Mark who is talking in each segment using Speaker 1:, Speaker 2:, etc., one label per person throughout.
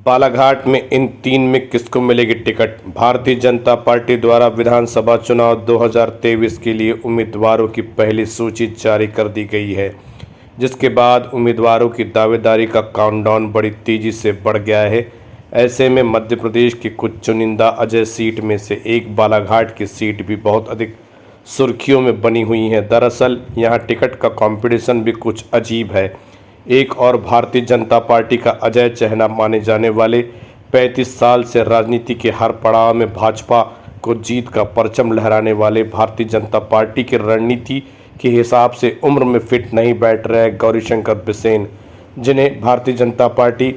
Speaker 1: बालाघाट में इन तीन में किसको मिलेगी टिकट। भारतीय जनता पार्टी द्वारा विधानसभा चुनाव 2023 के लिए उम्मीदवारों की पहली सूची जारी कर दी गई है, जिसके बाद उम्मीदवारों की दावेदारी का काउंटडाउन बड़ी तेजी से बढ़ गया है। ऐसे में मध्य प्रदेश की कुछ चुनिंदा अजय सीट में से एक बालाघाट की सीट भी बहुत अधिक सुर्खियों में बनी हुई है। दरअसल यहां टिकट का कंपटीशन भी कुछ अजीब है। एक और भारतीय जनता पार्टी का अजय चेहरा माने जाने वाले 35 साल से राजनीति के हर पड़ाव में भाजपा को जीत का परचम लहराने वाले भारतीय जनता पार्टी की रणनीति के हिसाब से उम्र में फिट नहीं बैठ रहे गौरीशंकर बिसेन, जिन्हें भारतीय जनता पार्टी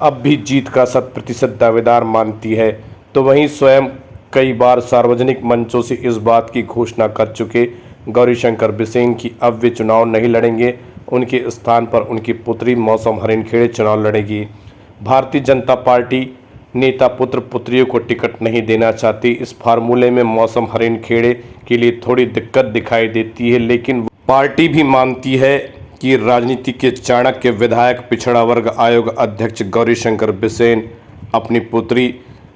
Speaker 1: अब भी जीत का 100% दावेदार मानती है, तो वहीं स्वयं कई बार सार्वजनिक मंचों से इस बात की घोषणा कर चुके गौरीशंकर बिसेन की अब वे चुनाव नहीं लड़ेंगे। उनके स्थान पर उनकी पुत्री मौसम हरिणखेड़े चुनाव लड़ेगी। भारतीय जनता पार्टी नेता पुत्र पुत्रियों को टिकट नहीं देना चाहती। इस फार्मूले में मौसम हरिणखेड़े के लिए थोड़ी दिक्कत दिखाई देती है, लेकिन पार्टी भी मानती है कि राजनीति के चाणक्य विधायक पिछड़ा वर्ग आयोग अध्यक्ष गौरीशंकर बिसेन अपनी पुत्री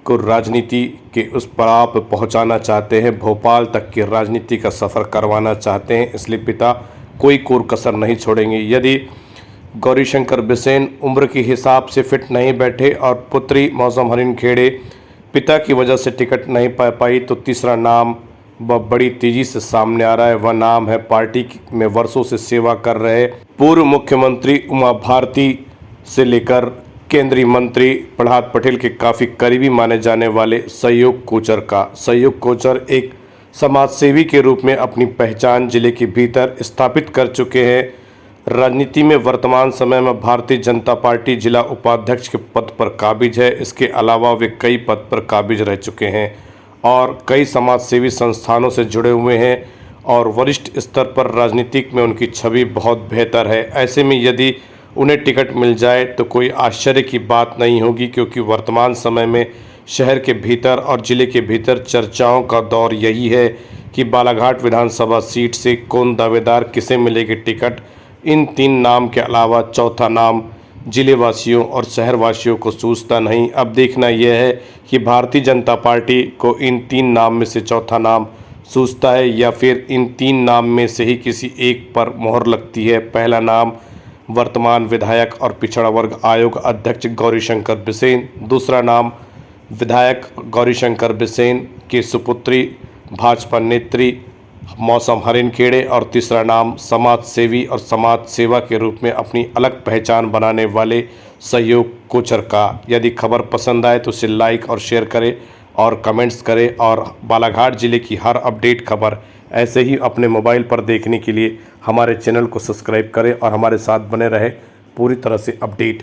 Speaker 1: को राजनीति के उस पड़ाव पर पहुंचाना चाहते हैं, भोपाल तक की राजनीति का सफ़र करवाना चाहते हैं। इसलिए पिता कोई कोर कसर नहीं छोड़ेंगे। यदि गौरीशंकर बिसेन उम्र के हिसाब से फिट नहीं बैठे और पुत्री मौसम हरिणखेड़े पिता की वजह से टिकट नहीं पा पाई, तो तीसरा नाम बड़ी तेजी से सामने आ रहा है। वह नाम है पार्टी में वर्षों से सेवा कर रहे पूर्व मुख्यमंत्री उमा भारती से लेकर केंद्रीय मंत्री प्रहलाद पटेल के काफ़ी करीबी माने जाने वाले सहयोग कोचर का। सहयोग कोचर एक समाजसेवी के रूप में अपनी पहचान जिले के भीतर स्थापित कर चुके हैं। राजनीति में वर्तमान समय में भारतीय जनता पार्टी जिला उपाध्यक्ष के पद पर काबिज है। इसके अलावा वे कई पद पर काबिज रह चुके हैं और कई समाजसेवी संस्थानों से जुड़े हुए हैं और वरिष्ठ स्तर पर राजनीतिक में उनकी छवि बहुत बेहतर है। ऐसे में यदि उन्हें टिकट मिल जाए तो कोई आश्चर्य की बात नहीं होगी, क्योंकि वर्तमान समय में शहर के भीतर और जिले के भीतर चर्चाओं का दौर यही है कि बालाघाट विधानसभा सीट से कौन दावेदार, किसे मिलेगी टिकट। इन तीन नाम के अलावा चौथा नाम जिले वासियों और शहर वासियों को सूझता नहीं। अब देखना यह है कि भारतीय जनता पार्टी को इन तीन नाम में से चौथा नाम सूझता है या फिर इन तीन नाम में से ही किसी एक पर मोहर लगती है। पहला नाम वर्तमान विधायक और पिछड़ा वर्ग आयोग अध्यक्ष गौरीशंकर बिसेन, दूसरा नाम विधायक गौरीशंकर बिसेन की सुपुत्री भाजपा नेत्री मौसम हरिणखेड़े और तीसरा नाम समाज सेवी और समाज सेवा के रूप में अपनी अलग पहचान बनाने वाले सहयोग कोचर का। यदि खबर पसंद आए तो इसे लाइक और शेयर करें और कमेंट्स करें, और बालाघाट ज़िले की हर अपडेट खबर ऐसे ही अपने मोबाइल पर देखने के लिए हमारे चैनल को सब्सक्राइब करें और हमारे साथ बने रहे पूरी तरह से अपडेट।